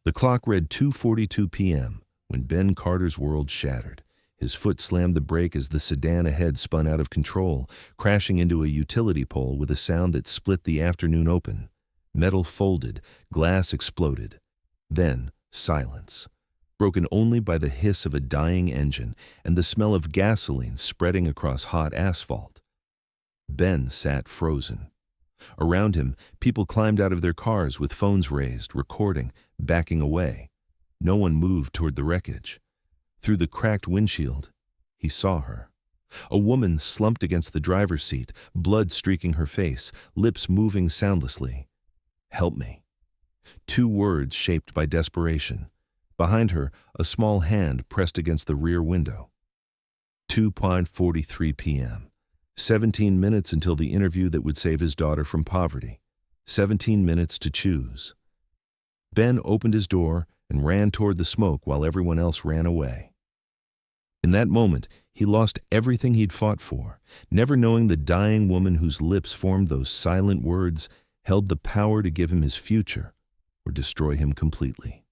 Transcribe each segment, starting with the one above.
The clock read 2:42 p.m. when Ben Carter's world shattered. His foot slammed the brake as the sedan ahead spun out of control, crashing into a utility pole with a sound that split the afternoon open. Metal folded, glass exploded. Then, silence, broken only by the hiss of a dying engine and the smell of gasoline spreading across hot asphalt. Ben sat frozen. Around him, people climbed out of their cars with phones raised, recording, backing away. No one moved toward the wreckage. Through the cracked windshield, he saw her. A woman slumped against the driver's seat, blood streaking her face, lips moving soundlessly. "Help me." Two words shaped by desperation. Behind her, a small hand pressed against the rear window. 2:43 p.m. 17 minutes until the interview that would save his daughter from poverty. 17 minutes to choose. Ben opened his door and ran toward the smoke while everyone else ran away. In that moment, he lost everything he'd fought for, never knowing the dying woman whose lips formed those silent words held the power to give him his future or destroy him completely.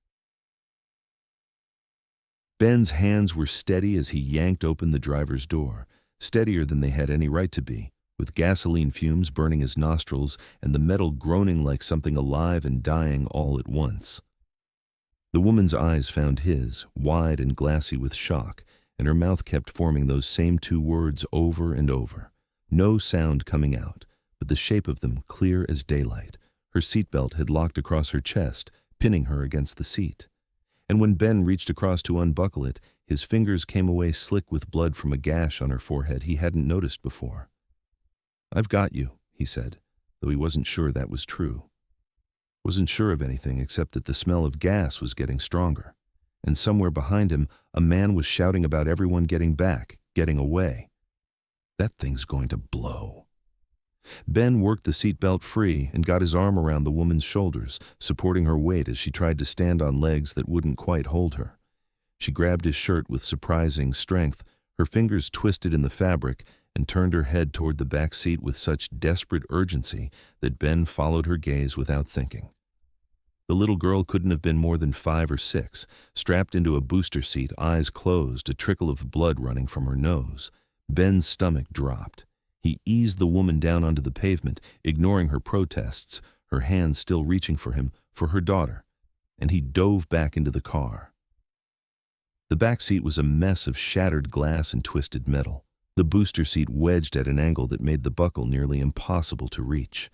Ben's hands were steady as he yanked open the driver's door, steadier than they had any right to be, with gasoline fumes burning his nostrils and the metal groaning like something alive and dying all at once. The woman's eyes found his, wide and glassy with shock, and her mouth kept forming those same two words over and over. No sound coming out, but the shape of them clear as daylight. Her seatbelt had locked across her chest, pinning her against the seat. And when Ben reached across to unbuckle it, his fingers came away slick with blood from a gash on her forehead he hadn't noticed before. "I've got you," he said, though he wasn't sure that was true. Wasn't sure of anything except that the smell of gas was getting stronger. And somewhere behind him, a man was shouting about everyone getting back, getting away. That thing's going to blow. Ben worked the seatbelt free and got his arm around the woman's shoulders, supporting her weight as she tried to stand on legs that wouldn't quite hold her. She grabbed his shirt with surprising strength, her fingers twisted in the fabric, and turned her head toward the back seat with such desperate urgency that Ben followed her gaze without thinking. The little girl couldn't have been more than 5 or 6, strapped into a booster seat, eyes closed, a trickle of blood running from her nose. Ben's stomach dropped. He eased the woman down onto the pavement, ignoring her protests, her hands still reaching for him, for her daughter, and he dove back into the car. The back seat was a mess of shattered glass and twisted metal, the booster seat wedged at an angle that made the buckle nearly impossible to reach.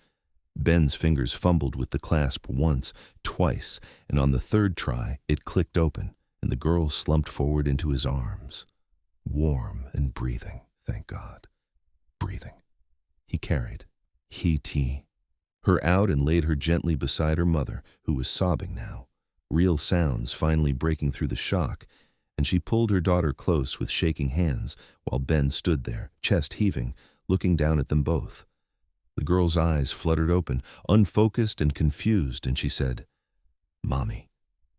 Ben's fingers fumbled with the clasp once, twice, and on the third try, it clicked open, and the girl slumped forward into his arms. Warm and breathing, thank God. Breathing. He carried. Her out and laid her gently beside her mother, who was sobbing now, real sounds finally breaking through the shock, and she pulled her daughter close with shaking hands while Ben stood there, chest heaving, looking down at them both. The girl's eyes fluttered open, unfocused and confused, and she said, "Mommy,"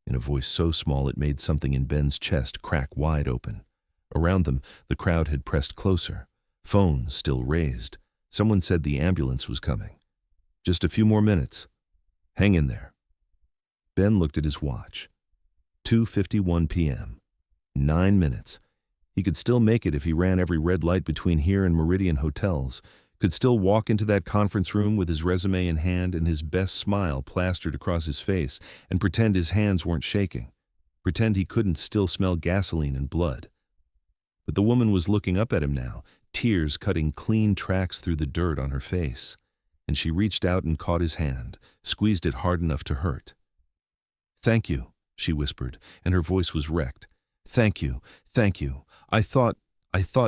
in a voice so small it made something in Ben's chest crack wide open. Around them, the crowd had pressed closer, phones still raised. Someone said the ambulance was coming. "Just a few more minutes. Hang in there." Ben looked at his watch. 2:51 p.m. 9 minutes. He could still make it if he ran every red light between here and Meridian hotels, could still walk into that conference room with his resume in hand and his best smile plastered across his face and pretend his hands weren't shaking, pretend he couldn't still smell gasoline and blood. But the woman was looking up at him now, tears cutting clean tracks through the dirt on her face, and she reached out and caught his hand, squeezed it hard enough to hurt. "Thank you," she whispered, and her voice was wrecked. Thank you. I thought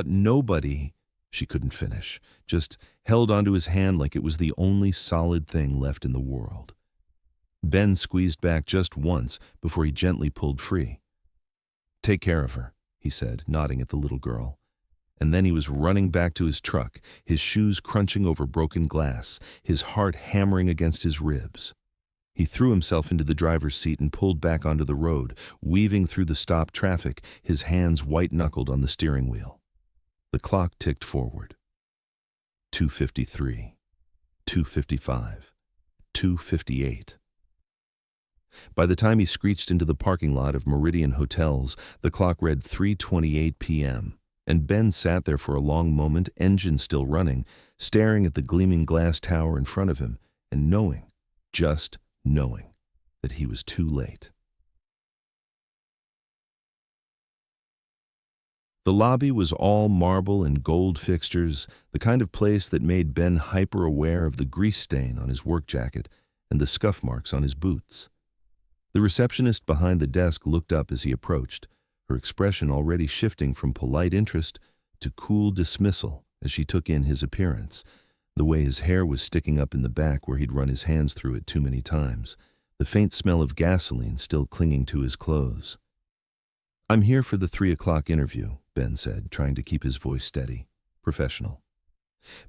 nobody—" She couldn't finish, just held onto his hand like it was the only solid thing left in the world. Ben squeezed back just once before he gently pulled free. "Take care of her," he said, nodding at the little girl. And then he was running back to his truck, his shoes crunching over broken glass, his heart hammering against his ribs. He threw himself into the driver's seat and pulled back onto the road, weaving through the stopped traffic, his hands white-knuckled on the steering wheel. The clock ticked forward. 2:53, 2:55, 2:58. By the time he screeched into the parking lot of Meridian Hotels, the clock read 3:28 p.m., and Ben sat there for a long moment, engine still running, staring at the gleaming glass tower in front of him, and knowing, just knowing, that he was too late. The lobby was all marble and gold fixtures, the kind of place that made Ben hyper-aware of the grease stain on his work jacket and the scuff marks on his boots. The receptionist behind the desk looked up as he approached, her expression already shifting from polite interest to cool dismissal as she took in his appearance, the way his hair was sticking up in the back where he'd run his hands through it too many times, the faint smell of gasoline still clinging to his clothes. "I'm here for the 3 o'clock interview," Ben said, trying to keep his voice steady, professional.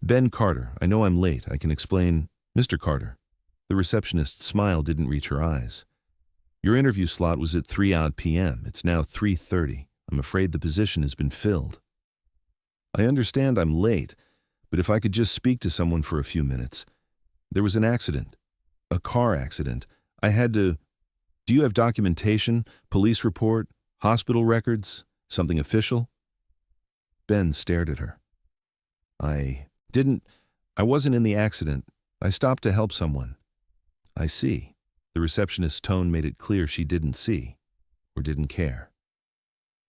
"Ben Carter, I know I'm late. I can explain." "Mr. Carter." The receptionist's smile didn't reach her eyes. "Your interview slot was at 3 p.m. It's now 3:30. I'm afraid the position has been filled." "I understand I'm late, but if I could just speak to someone for a few minutes. There was an accident. A car accident. I had to... Do you have documentation, police report, hospital records, something official?" Ben stared at her. I wasn't in the accident. I stopped to help someone." "I see." The receptionist's tone made it clear she didn't see, or didn't care.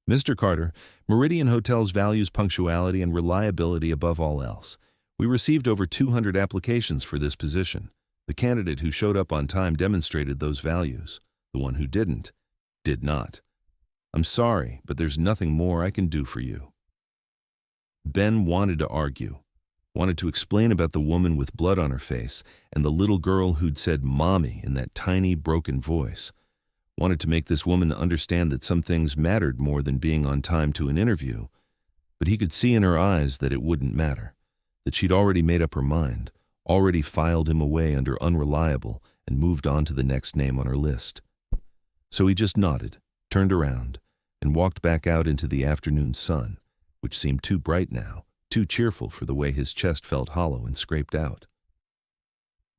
"Mr. Carter, Meridian Hotels values punctuality and reliability above all else. We received over 200 applications for this position. The candidate who showed up on time demonstrated those values. The one who didn't, did not. I'm sorry, but there's nothing more I can do for you." Ben wanted to argue, wanted to explain about the woman with blood on her face and the little girl who'd said "mommy" in that tiny, broken voice. Wanted to make this woman understand that some things mattered more than being on time to an interview. But he could see in her eyes that it wouldn't matter, that she'd already made up her mind, already filed him away under unreliable and moved on to the next name on her list. So he just nodded, turned around, and walked back out into the afternoon sun, which seemed too bright now, too cheerful for the way his chest felt hollow and scraped out.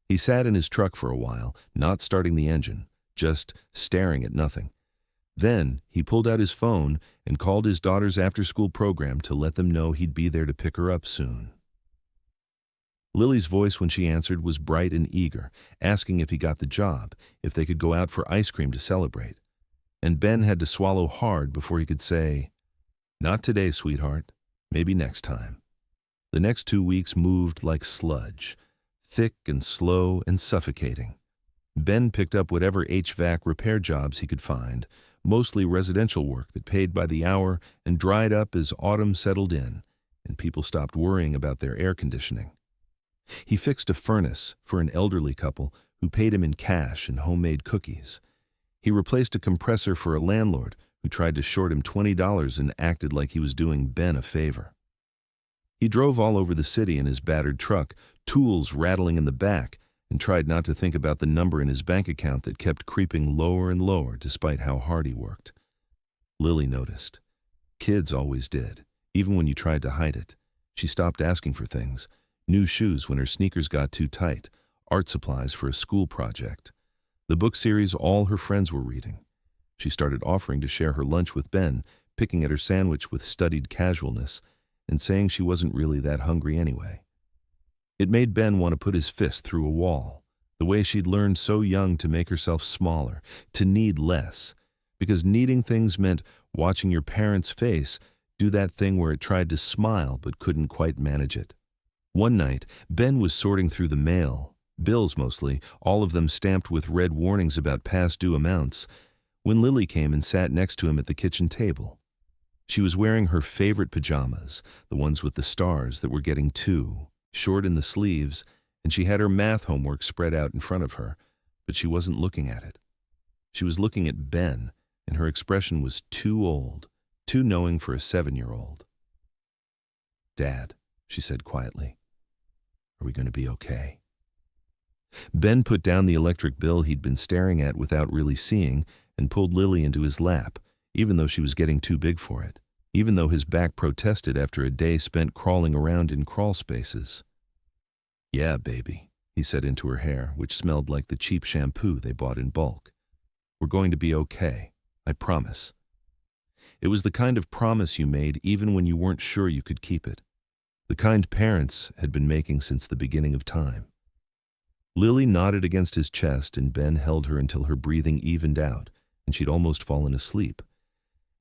He sat in his truck for a while, not starting the engine, just staring at nothing. Then he pulled out his phone and called his daughter's after-school program to let them know he'd be there to pick her up soon. Lily's voice when she answered was bright and eager, asking if he got the job, if they could go out for ice cream to celebrate. And Ben had to swallow hard before he could say, "Not today, sweetheart. Maybe next time." The next 2 weeks moved like sludge, thick and slow and suffocating. Ben picked up whatever HVAC repair jobs he could find, mostly residential work that paid by the hour and dried up as autumn settled in, and people stopped worrying about their air conditioning. He fixed a furnace for an elderly couple who paid him in cash and homemade cookies. He replaced a compressor for a landlord who tried to short him $20 and acted like he was doing Ben a favor. He drove all over the city in his battered truck, tools rattling in the back, and tried not to think about the number in his bank account that kept creeping lower and lower despite how hard he worked. Lily noticed. Kids always did, even when you tried to hide it. She stopped asking for things. New shoes when her sneakers got too tight, art supplies for a school project. The book series all her friends were reading. She started offering to share her lunch with Ben, picking at her sandwich with studied casualness, and saying she wasn't really that hungry anyway. It made Ben want to put his fist through a wall, the way she'd learned so young to make herself smaller, to need less, because needing things meant watching your parents' face do that thing where it tried to smile but couldn't quite manage it. One night, Ben was sorting through the mail, bills mostly, all of them stamped with red warnings about past due amounts, when Lily came and sat next to him at the kitchen table. She was wearing her favorite pajamas, the ones with the stars that were getting too short in the sleeves, and she had her math homework spread out in front of her, but she wasn't looking at it. She was looking at Ben, and her expression was too old, too knowing for a 7-year-old. "Dad," she said quietly, "are we going to be okay?" Ben put down the electric bill he'd been staring at without really seeing and pulled Lily into his lap, even though she was getting too big for it, even though his back protested after a day spent crawling around in crawl spaces. "Yeah, baby," he said into her hair, which smelled like the cheap shampoo they bought in bulk. We're going to be okay. I promise. It was the kind of promise you made even when you weren't sure you could keep it. The kind parents had been making since the beginning of time. Lily nodded against his chest, and Ben held her until her breathing evened out and she'd almost fallen asleep.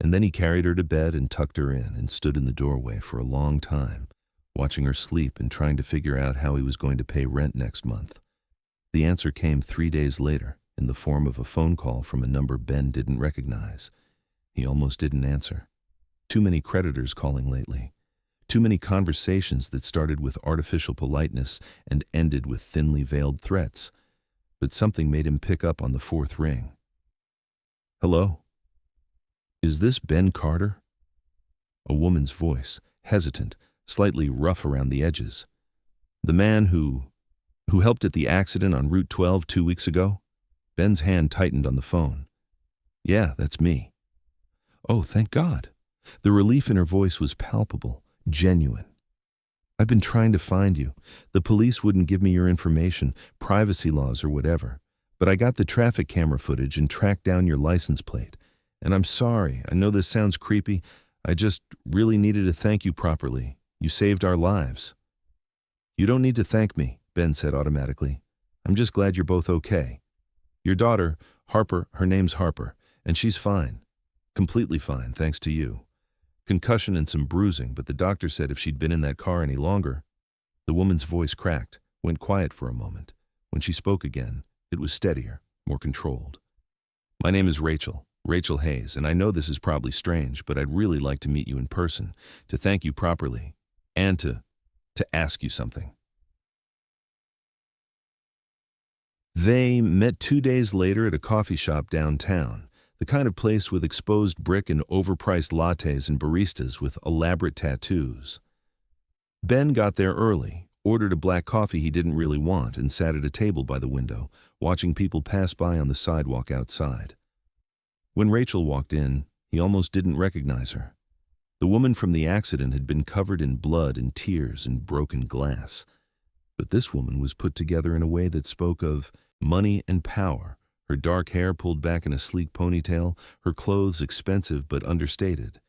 And then he carried her to bed and tucked her in and stood in the doorway for a long time, watching her sleep and trying to figure out how he was going to pay rent next month. The answer came 3 days later in the form of a phone call from a number Ben didn't recognize. He almost didn't answer. Too many creditors calling lately. Too many conversations that started with artificial politeness and ended with thinly veiled threats. But something made him pick up on the fourth ring. Hello? Is this Ben Carter? A woman's voice, hesitant, slightly rough around the edges. The man who helped at the accident on Route 12 2 weeks ago? Ben's hand tightened on the phone. Yeah, that's me. Oh, thank God. The relief in her voice was palpable, genuine. I've been trying to find you. The police wouldn't give me your information, privacy laws or whatever. But I got the traffic camera footage and tracked down your license plate. And I'm sorry, I know this sounds creepy. I just really needed to thank you properly. You saved our lives. You don't need to thank me, Ben said automatically. I'm just glad you're both okay. Your daughter, Harper, her name's Harper, and she's fine. Completely fine, thanks to you. Concussion and some bruising, but the doctor said if she'd been in that car any longer. The woman's voice cracked, went quiet for a moment. When she spoke again, it was steadier, more controlled. My name is Rachel Hayes, and I know this is probably strange, but I'd really like to meet you in person, to thank you properly, and to ask you something. They met 2 days later at a coffee shop downtown, the kind of place with exposed brick and overpriced lattes and baristas with elaborate tattoos. Ben got there early, ordered a black coffee he didn't really want, and sat at a table by the window, watching people pass by on the sidewalk outside. When Rachel walked in, he almost didn't recognize her. The woman from the accident had been covered in blood and tears and broken glass. But this woman was put together in a way that spoke of money and power, her dark hair pulled back in a sleek ponytail, her clothes expensive but understated.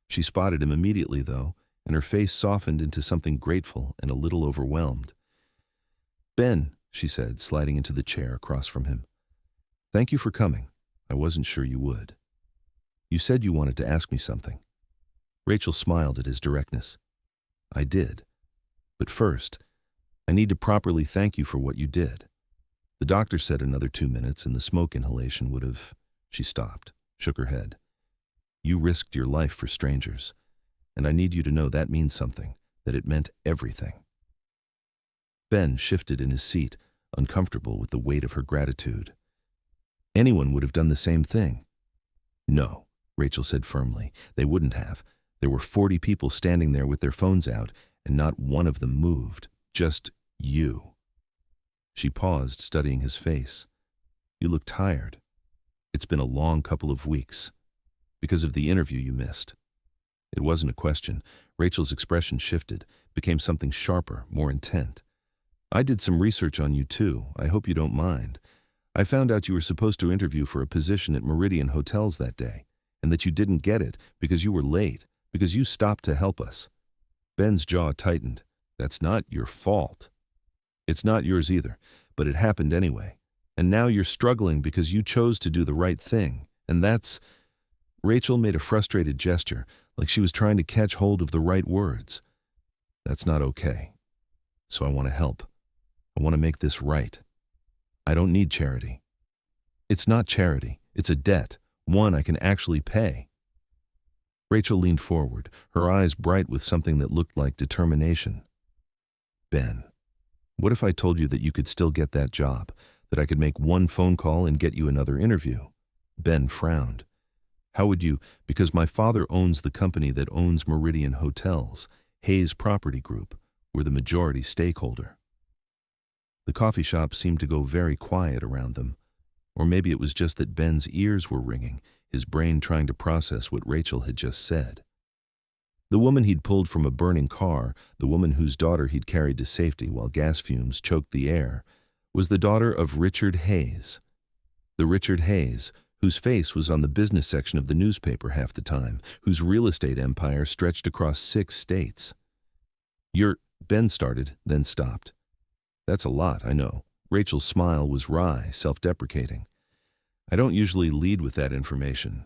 She spotted him immediately, though, and her face softened into something grateful and a little overwhelmed. Ben, she said, sliding into the chair across from him. Thank you for coming. I wasn't sure you would. You said you wanted to ask me something. Rachel smiled at his directness. I did. But first, I need to properly thank you for what you did. The doctor said another 2 minutes and the smoke inhalation would have... She stopped, shook her head. You risked your life for strangers, and I need you to know that means something, that it meant everything. Ben shifted in his seat, uncomfortable with the weight of her gratitude. Anyone would have done the same thing. No, Rachel said firmly, they wouldn't have. There were 40 people standing there with their phones out, and not one of them moved. Just you. She paused, studying his face. You look tired. It's been a long couple of weeks. Because of the interview you missed. It wasn't a question. Rachel's expression shifted, became something sharper, more intent. I did some research on you too. I hope you don't mind. I found out you were supposed to interview for a position at Meridian Hotels that day, and that you didn't get it because you were late, because you stopped to help us. Ben's jaw tightened. That's not your fault. It's not yours either, but it happened anyway. And now you're struggling because you chose to do the right thing, and that's... Rachel made a frustrated gesture, like she was trying to catch hold of the right words. That's not okay. So I want to help. I want to make this right. I don't need charity. It's not charity. It's a debt, one I can actually pay. Rachel leaned forward, her eyes bright with something that looked like determination. Ben, what if I told you that you could still get that job, that I could make one phone call and get you another interview? Ben frowned. How would you, because my father owns the company that owns Meridian Hotels, Hayes Property Group, we're the majority stakeholder. The coffee shop seemed to go very quiet around them, or maybe it was just that Ben's ears were ringing, his brain trying to process what Rachel had just said. The woman he'd pulled from a burning car, the woman whose daughter he'd carried to safety while gas fumes choked the air, was the daughter of Richard Hayes. The Richard Hayes whose face was on the business section of the newspaper half the time, whose real estate empire stretched across 6 states. Ben started, then stopped. That's a lot, I know. Rachel's smile was wry, self-deprecating. I don't usually lead with that information.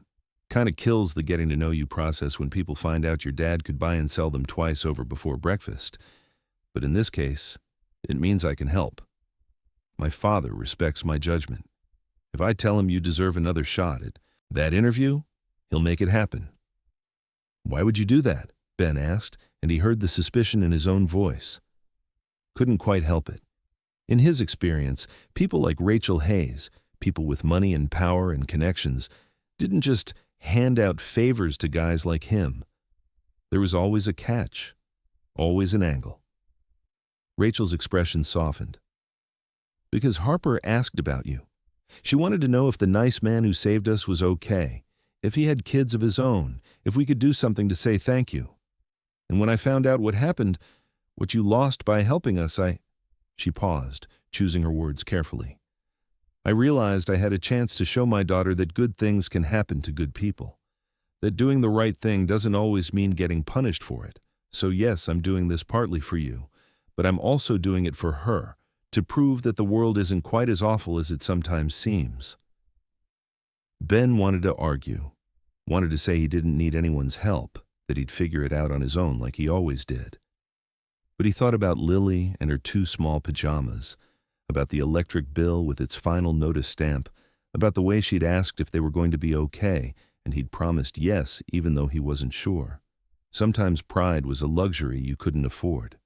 Kinda kills the getting to know you process when people find out your dad could buy and sell them twice over before breakfast. But in this case, it means I can help. My father respects my judgment. If I tell him you deserve another shot at that interview, he'll make it happen. Why would you do that? Ben asked, and he heard the suspicion in his own voice. Couldn't quite help it. In his experience, people like Rachel Hayes, people with money and power and connections, didn't just hand out favors to guys like him. There was always a catch, always an angle. Rachel's expression softened. Because Harper asked about you. She wanted to know if the nice man who saved us was okay, if he had kids of his own, if we could do something to say thank you. And when I found out what happened, what you lost by helping us, She paused, choosing her words carefully. I realized I had a chance to show my daughter that good things can happen to good people, that doing the right thing doesn't always mean getting punished for it. So yes, I'm doing this partly for you, but I'm also doing it for her, to prove that the world isn't quite as awful as it sometimes seems. Ben wanted to argue, wanted to say he didn't need anyone's help, that he'd figure it out on his own like he always did. But he thought about Lily and her 2 small pajamas, about the electric bill with its final notice stamp, about the way she'd asked if they were going to be okay, and he'd promised yes even though he wasn't sure. Sometimes pride was a luxury you couldn't afford.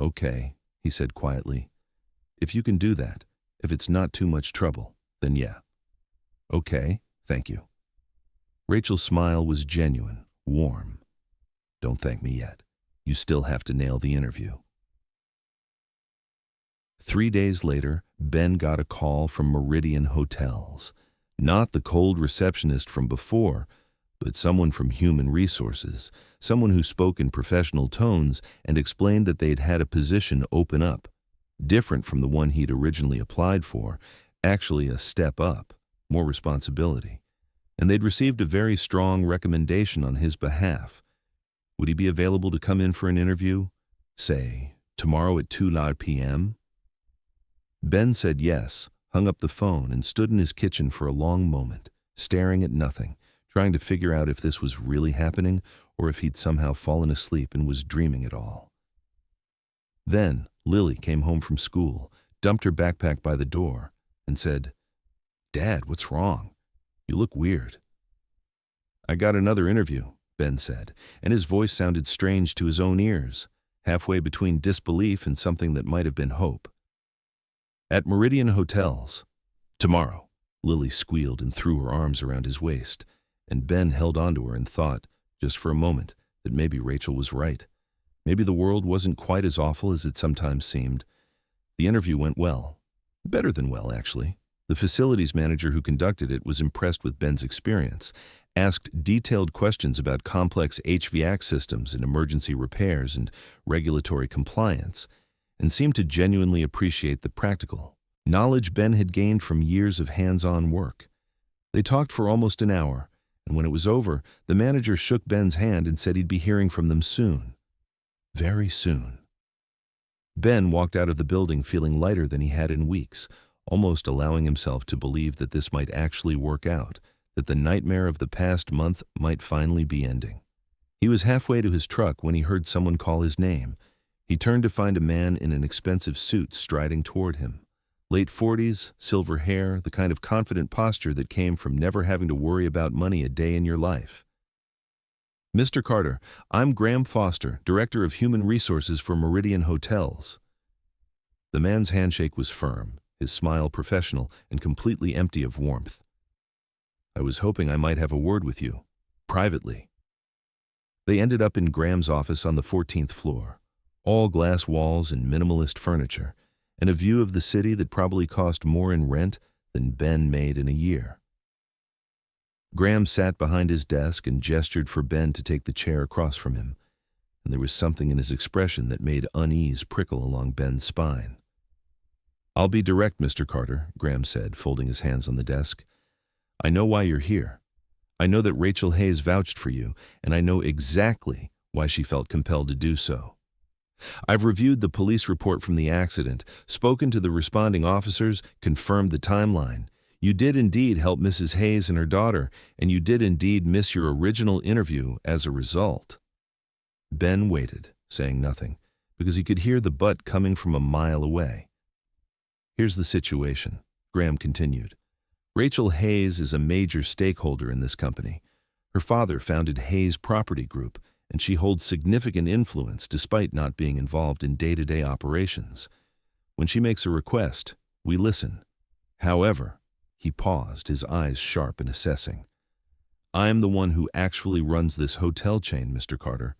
Okay, he said quietly. If you can do that, if it's not too much trouble, then yeah. Okay, thank you. Rachel's smile was genuine, warm. Don't thank me yet. You still have to nail the interview. 3 days later, Ben got a call from Meridian Hotels. Not the cold receptionist from before, but someone from Human Resources, someone who spoke in professional tones and explained that they'd had a position open up, different from the one he'd originally applied for, actually a step up, more responsibility. And they'd received a very strong recommendation on his behalf. Would he be available to come in for an interview, say, tomorrow at 2 p.m.? Ben said yes, hung up the phone, and stood in his kitchen for a long moment, staring at nothing, trying to figure out if this was really happening or if he'd somehow fallen asleep and was dreaming it all. Then Lily came home from school, dumped her backpack by the door, and said, "Dad, what's wrong? You look weird." "I got another interview," Ben said, and his voice sounded strange to his own ears, halfway between disbelief and something that might have been hope. "At Meridian Hotels. Tomorrow." Lily squealed and threw her arms around his waist, and Ben held onto her and thought, just for a moment, that maybe Rachel was right. Maybe the world wasn't quite as awful as it sometimes seemed. The interview went well. Better than well, actually. The facilities manager who conducted it was impressed with Ben's experience, asked detailed questions about complex HVAC systems and emergency repairs and regulatory compliance, and seemed to genuinely appreciate the practical knowledge Ben had gained from years of hands-on work. They talked for almost an hour, and when it was over, the manager shook Ben's hand and said he'd be hearing from them soon. Very soon. Ben walked out of the building feeling lighter than he had in weeks, almost allowing himself to believe that this might actually work out, that the nightmare of the past month might finally be ending. He was halfway to his truck when he heard someone call his name. He turned to find a man in an expensive suit striding toward him. Late 40s, silver hair, the kind of confident posture that came from never having to worry about money a day in your life. "Mr. Carter, I'm Graham Foster, Director of Human Resources for Meridian Hotels." The man's handshake was firm, his smile professional and completely empty of warmth. "I was hoping I might have a word with you, privately." They ended up in Graham's office on the 14th floor. All glass walls and minimalist furniture, and a view of the city that probably cost more in rent than Ben made in a year. Graham sat behind his desk and gestured for Ben to take the chair across from him, and there was something in his expression that made unease prickle along Ben's spine. "I'll be direct, Mr. Carter," Graham said, folding his hands on the desk. I know why you're here. I know that Rachel Hayes vouched for you, and I know exactly why she felt compelled to do so. I've reviewed the police report from the accident, spoken to the responding officers, confirmed the timeline. You did indeed help Mrs. Hayes and her daughter, and you did indeed miss your original interview as a result. Ben waited, saying nothing, because he could hear the butt coming from a mile away. Here's the situation, Graham continued. Rachel Hayes is a major stakeholder in this company. Her father founded Hayes Property Group, and she holds significant influence despite not being involved in day-to-day operations. When she makes a request, we listen. However, he paused, his eyes sharp and assessing. I'm the one who actually runs this hotel chain, Mr. Carter.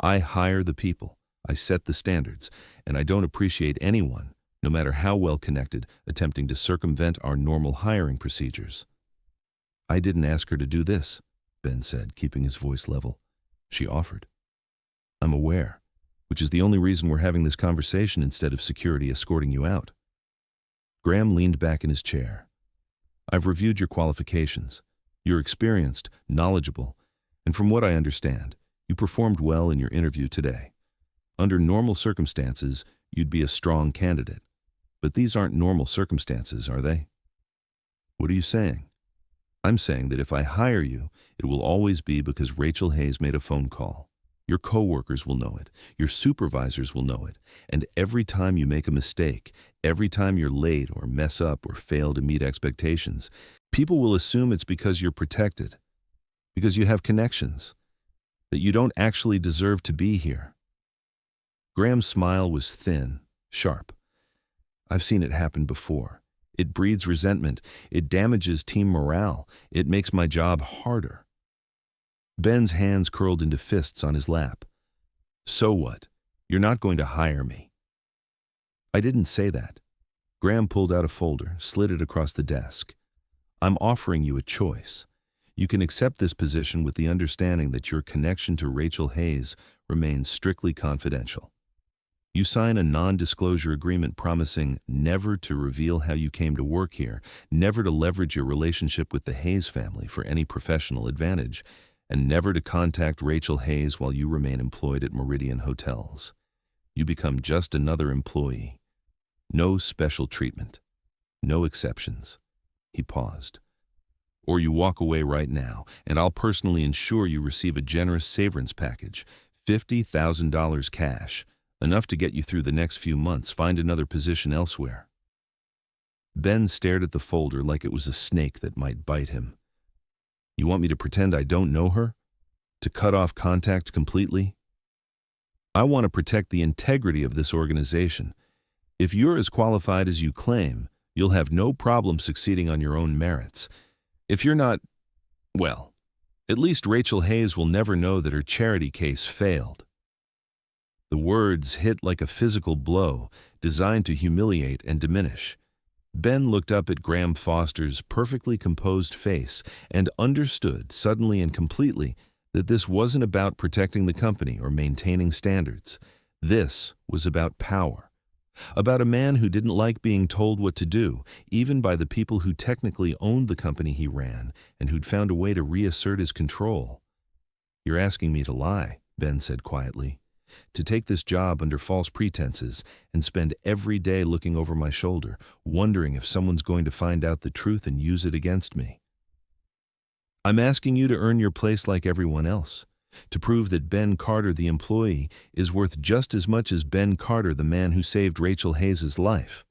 I hire the people, I set the standards, and I don't appreciate anyone, no matter how well connected, attempting to circumvent our normal hiring procedures. I didn't ask her to do this, Ben said, keeping his voice level. She offered. I'm aware, which is the only reason we're having this conversation instead of security escorting you out. Graham leaned back in his chair. I've reviewed your qualifications. You're experienced, knowledgeable, and from what I understand, you performed well in your interview today. Under normal circumstances, you'd be a strong candidate. But these aren't normal circumstances, are they? What are you saying? I'm saying that if I hire you, it will always be because Rachel Hayes made a phone call. Your coworkers will know it, your supervisors will know it, and every time you make a mistake, every time you're late or mess up or fail to meet expectations, people will assume it's because you're protected, because you have connections, that you don't actually deserve to be here. Graham's smile was thin, sharp. I've seen it happen before. It breeds resentment. It damages team morale. It makes my job harder. Ben's hands curled into fists on his lap. So what? You're not going to hire me. I didn't say that. Graham pulled out a folder, slid it across the desk. I'm offering you a choice. You can accept this position with the understanding that your connection to Rachel Hayes remains strictly confidential. You sign a non-disclosure agreement promising never to reveal how you came to work here, never to leverage your relationship with the Hayes family for any professional advantage, and never to contact Rachel Hayes while you remain employed at Meridian Hotels. You become just another employee. No special treatment. No exceptions. He paused. Or you walk away right now, and I'll personally ensure you receive a generous severance package, $50,000 cash, enough to get you through the next few months. Find another position elsewhere. Ben stared at the folder like it was a snake that might bite him. You want me to pretend I don't know her? To cut off contact completely? I want to protect the integrity of this organization. If you're as qualified as you claim, you'll have no problem succeeding on your own merits. If you're not, well, at least Rachel Hayes will never know that her charity case failed. The words hit like a physical blow, designed to humiliate and diminish. Ben looked up at Graham Foster's perfectly composed face and understood suddenly and completely that this wasn't about protecting the company or maintaining standards. This was about power. About a man who didn't like being told what to do, even by the people who technically owned the company he ran and who'd found a way to reassert his control. You're asking me to lie, Ben said quietly. To take this job under false pretenses and spend every day looking over my shoulder, wondering if someone's going to find out the truth and use it against me. I'm asking you to earn your place like everyone else, to prove that Ben Carter, the employee, is worth just as much as Ben Carter, the man who saved Rachel Hayes' life.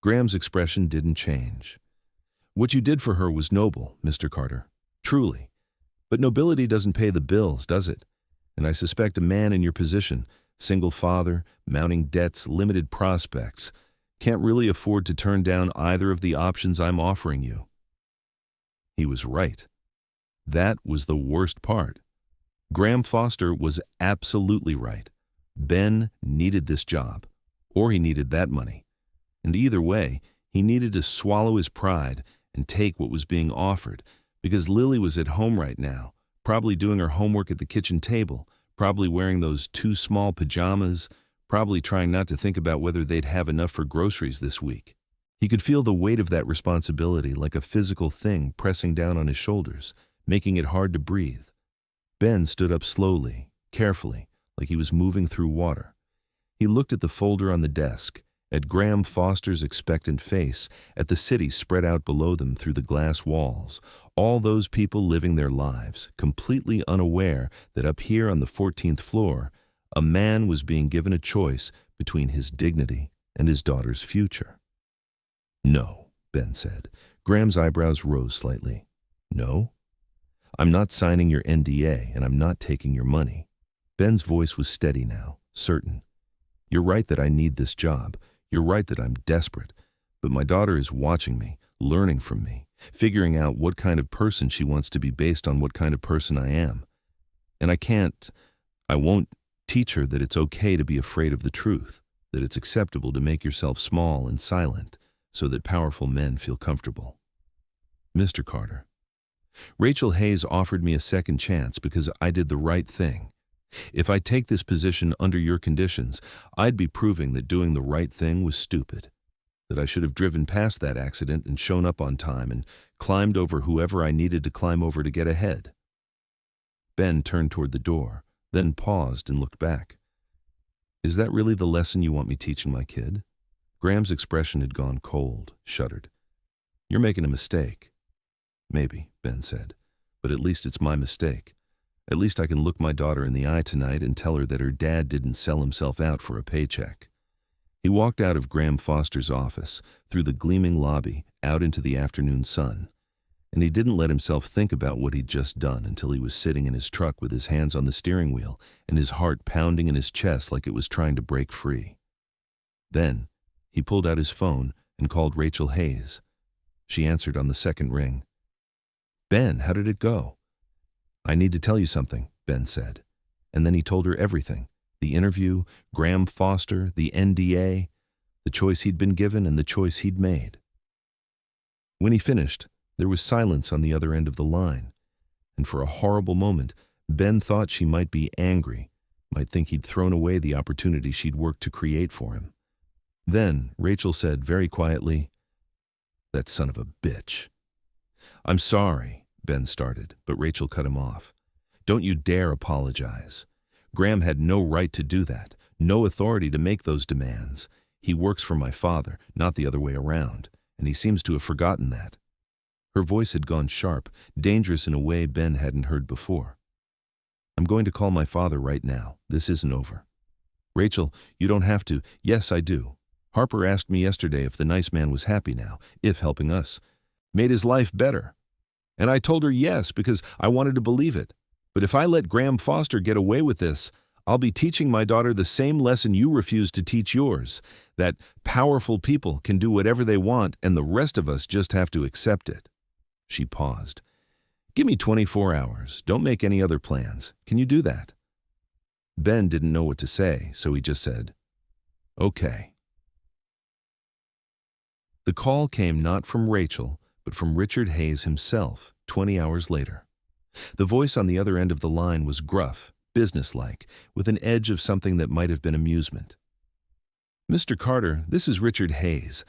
Graham's expression didn't change. What you did for her was noble, Mr. Carter, truly. But nobility doesn't pay the bills, does it? And I suspect a man in your position, single father, mounting debts, limited prospects, can't really afford to turn down either of the options I'm offering you. He was right. That was the worst part. Graham Foster was absolutely right. Ben needed this job, or he needed that money. And either way, he needed to swallow his pride and take what was being offered, because Lily was at home right now, probably doing her homework at the kitchen table, probably wearing those too small pajamas, probably trying not to think about whether they'd have enough for groceries this week. He could feel the weight of that responsibility like a physical thing pressing down on his shoulders, making it hard to breathe. Ben stood up slowly, carefully, like he was moving through water. He looked at the folder on the desk, at Graham Foster's expectant face, at the city spread out below them through the glass walls, all those people living their lives, completely unaware that up here on the 14th floor, a man was being given a choice between his dignity and his daughter's future. "No," Ben said. Graham's eyebrows rose slightly. "No? I'm not signing your NDA, and I'm not taking your money." Ben's voice was steady now, certain. "You're right that I need this job. You're right that I'm desperate. But my daughter is watching me, learning from me, figuring out what kind of person she wants to be based on what kind of person I am. And I won't teach her that it's okay to be afraid of the truth, that it's acceptable to make yourself small and silent so that powerful men feel comfortable." "Mr. Carter, Rachel Hayes offered me a second chance because I did the right thing. If I take this position under your conditions, I'd be proving that doing the right thing was stupid, that I should have driven past that accident and shown up on time and climbed over whoever I needed to climb over to get ahead." Ben turned toward the door, then paused and looked back. "Is that really the lesson you want me teaching my kid?" Graham's expression had gone cold, shuddered. "You're making a mistake." "Maybe," Ben said, "but at least it's my mistake. At least I can look my daughter in the eye tonight and tell her that her dad didn't sell himself out for a paycheck." He walked out of Graham Foster's office, through the gleaming lobby, out into the afternoon sun. And he didn't let himself think about what he'd just done until he was sitting in his truck with his hands on the steering wheel and his heart pounding in his chest like it was trying to break free. Then he pulled out his phone and called Rachel Hayes. She answered on the second ring. "Ben, how did it go?" "I need to tell you something," Ben said. And then he told her everything. The interview, Graham Foster, the NDA, the choice he'd been given and the choice he'd made. When he finished, there was silence on the other end of the line. And for a horrible moment, Ben thought she might be angry, might think he'd thrown away the opportunity she'd worked to create for him. Then Rachel said very quietly, "That son of a bitch." "I'm sorry," Ben started, but Rachel cut him off. "Don't you dare apologize. Graham had no right to do that, no authority to make those demands. He works for my father, not the other way around, and he seems to have forgotten that." Her voice had gone sharp, dangerous in a way Ben hadn't heard before. "I'm going to call my father right now. This isn't over." "Rachel, you don't have to." "Yes, I do. Harper asked me yesterday if the nice man was happy now, if helping us made his life better. And I told her yes, because I wanted to believe it. But if I let Graham Foster get away with this, I'll be teaching my daughter the same lesson you refused to teach yours, that powerful people can do whatever they want and the rest of us just have to accept it." She paused. "Give me 24 hours. Don't make any other plans. Can you do that?" Ben didn't know what to say, so he just said, "Okay." The call came not from Rachel, but from Richard Hayes himself, 20 hours later. The voice on the other end of the line was gruff, businesslike, with an edge of something that might have been amusement. "Mr. Carter, this is Richard Hayes.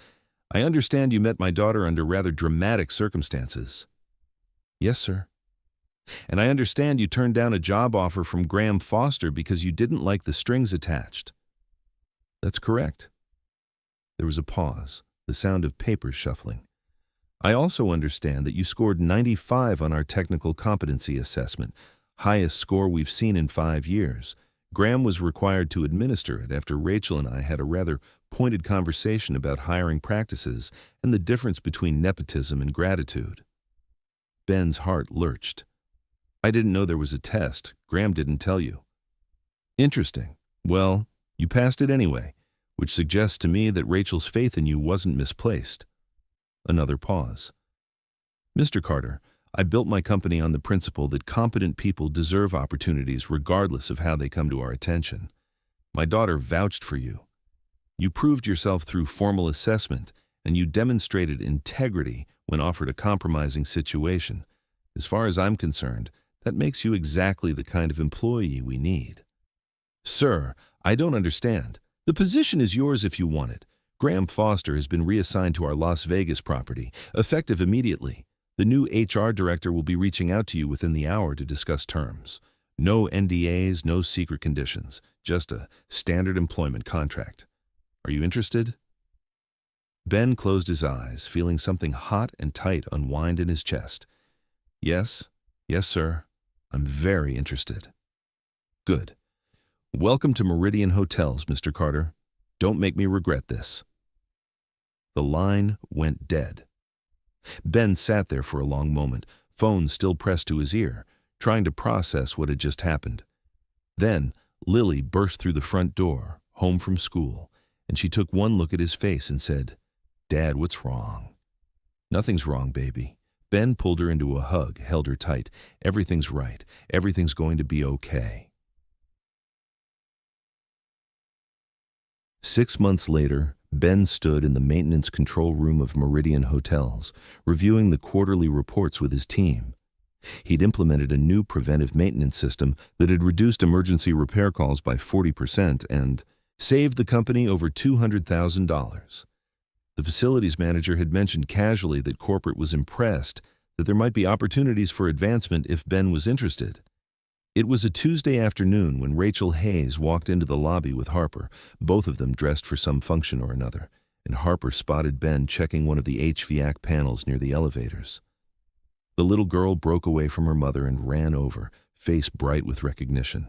I understand you met my daughter under rather dramatic circumstances." "Yes, sir." "And I understand you turned down a job offer from Graham Foster because you didn't like the strings attached." "That's correct." There was a pause, the sound of papers shuffling. "I also understand that you scored 95 on our technical competency assessment, highest score we've seen in 5 years. Graham was required to administer it after Rachel and I had a rather pointed conversation about hiring practices and the difference between nepotism and gratitude." Ben's heart lurched. "I didn't know there was a test. Graham didn't tell you." "Interesting. Well, you passed it anyway, which suggests to me that Rachel's faith in you wasn't misplaced." Another pause. "Mr. Carter, I built my company on the principle that competent people deserve opportunities regardless of how they come to our attention. My daughter vouched for you. You proved yourself through formal assessment, and you demonstrated integrity when offered a compromising situation. As far as I'm concerned, that makes you exactly the kind of employee we need." "Sir, I don't understand. The position is yours if you want it. Graham Foster has been reassigned to our Las Vegas property, effective immediately. The new HR director will be reaching out to you within the hour to discuss terms. No NDAs, no secret conditions, just a standard employment contract. Are you interested? Ben closed his eyes, feeling something hot and tight unwind in his chest. Yes, sir. I'm very interested. Good. Welcome to Meridian Hotels, Mr. Carter. Don't make me regret this. The line went dead. Ben sat there for a long moment, phone still pressed to his ear, trying to process what had just happened. Then, Lily burst through the front door, home from school, and she took one look at his face and said, "Dad, what's wrong?" "Nothing's wrong, baby." Ben pulled her into a hug, held her tight. "Everything's right. Everything's going to be okay." 6 months later, Ben stood in the maintenance control room of Meridian Hotels, reviewing the quarterly reports with his team. He'd implemented a new preventive maintenance system that had reduced emergency repair calls by 40% and saved the company over $200,000. The facilities manager had mentioned casually that corporate was impressed that there might be opportunities for advancement if Ben was interested. It was a Tuesday afternoon when Rachel Hayes walked into the lobby with Harper, both of them dressed for some function or another, and Harper spotted Ben checking one of the HVAC panels near the elevators. The little girl broke away from her mother and ran over, face bright with recognition.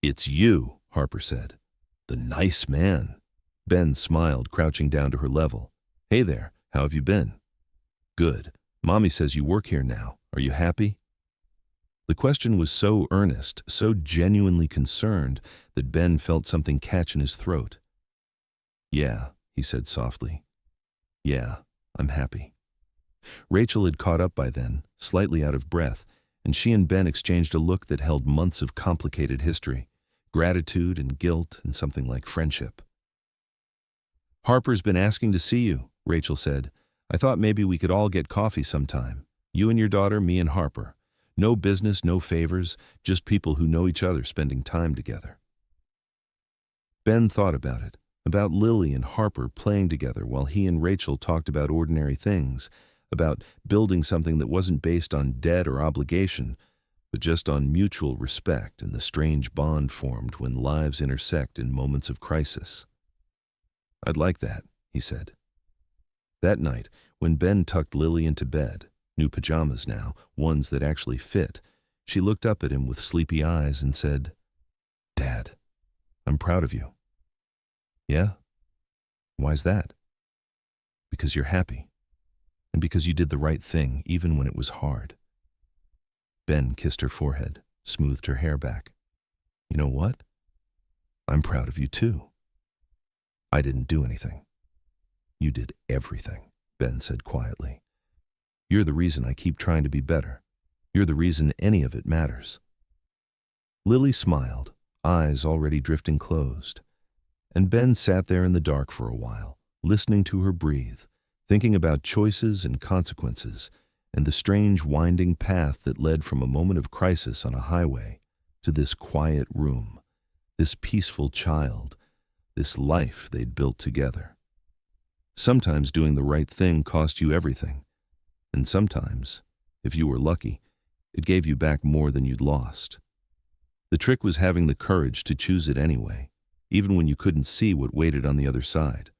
"It's you," Harper said. "The nice man." Ben smiled, crouching down to her level. "Hey there, how have you been?" "Good. Mommy says you work here now. Are you happy?" The question was so earnest, so genuinely concerned, that Ben felt something catch in his throat. "Yeah," he said softly. "Yeah, I'm happy." Rachel had caught up by then, slightly out of breath, and she and Ben exchanged a look that held months of complicated history, gratitude and guilt and something like friendship. "Harper's been asking to see you," Rachel said. "I thought maybe we could all get coffee sometime. You and your daughter, me and Harper. No business, no favors, just people who know each other spending time together." Ben thought about it, about Lily and Harper playing together while he and Rachel talked about ordinary things, about building something that wasn't based on debt or obligation, but just on mutual respect and the strange bond formed when lives intersect in moments of crisis. "I'd like that," he said. That night, when Ben tucked Lily into bed, new pajamas now, ones that actually fit, she looked up at him with sleepy eyes and said, "Dad, I'm proud of you." "Yeah? Why's that?" "Because you're happy, and because you did the right thing even when it was hard." Ben kissed her forehead, smoothed her hair back. "You know what? I'm proud of you too. I didn't do anything. You did everything," Ben said quietly. "You're the reason I keep trying to be better. You're the reason any of it matters." Lily smiled, eyes already drifting closed, and Ben sat there in the dark for a while, listening to her breathe, thinking about choices and consequences, and the strange winding path that led from a moment of crisis on a highway to this quiet room, this peaceful child, this life they'd built together. Sometimes doing the right thing cost you everything, and sometimes, if you were lucky, it gave you back more than you'd lost. The trick was having the courage to choose it anyway, even when you couldn't see what waited on the other side.